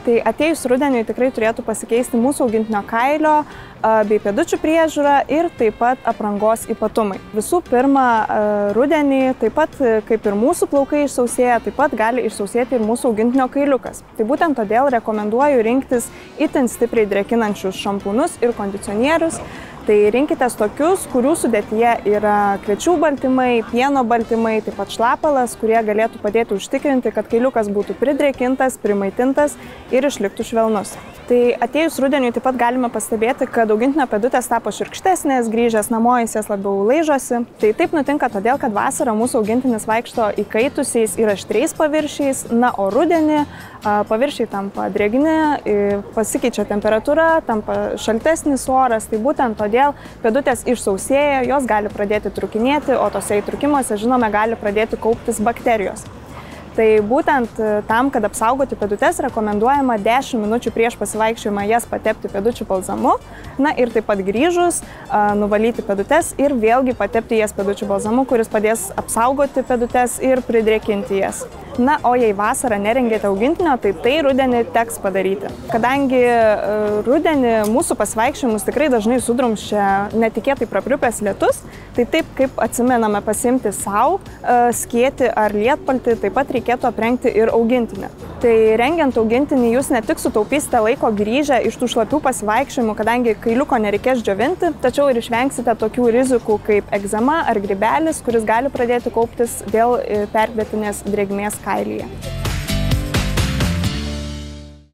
Tai atėjus rudeniui tikrai turėtų pasikeisti mūsų augintinio kailio bei pėdučių priežiūra ir taip pat aprangos ypatumai. Visų pirma, rudenį taip pat kaip ir mūsų plaukai išsausėja, taip pat gali išsausėti ir mūsų augintinio kailiukas. Tai būtent todėl rekomenduoju rinktis itin stipriai drėkinančius šampūnus ir kondicionierius. Tai rinkitės tokius, kurių sudėtyje yra kviečių baltymai, pieno baltymai, taip pat šlapalas, kurie galėtų padėti užtikrinti, kad kailiukas būtų pridrėkintas, primaitintas ir išliktų švelnus. Tai atėjus rudeniui taip pat galime pastebėti, kad augintinio pėdutės tapo šiurkštesnės, grįžęs namo jis jas labiau laižosi. Tai taip nutinka todėl, kad vasarą mūsų augintinis vaikšto įkaitusiais ir aštriais paviršiais, na, o rudenį paviršiai tampa drėgni, pasikeičia temperatūra, tampa šaltesnis oras, tai būtent todėl pėdutės išsausėja, jos gali pradėti trukinėti, o tose įtrukimuose, žinome, gali pradėti kauptis bakterijos. Tai būtent tam, kad apsaugoti pėdutes, rekomenduojama 10 minučių prieš pasivaikščiojimą jas patepti pėdučių balzamu, na ir taip pat grįžus nuvalyti pėdutes ir vėlgi patepti jas pėdučių balzamu, kuris padės apsaugoti pėdutes ir pridrėkinti jas. Na, o jei vasarą nerengėte augintinio, tai rudenį teks padaryti. Kadangi rudenį mūsų pasivaikščiojimus tikrai dažnai sudrumsčia netikėtai prapliupęs lietus, tai taip kaip atsimename pasiimti savo skėtį ar lietpaltį, taip pat reikėtų aprengti ir augintinį. Tai rengiant augintinį jūs ne tik sutaupysite laiko grįžę iš tų šlapių pasivaikščiojimų, kadangi kailiuko nereikės džiovinti, tačiau ir išvengsite tokių rizikų kaip egzema ar grybelis, kuris gali pradėti kauptis dėl perdėtinės drėgmės kailyje.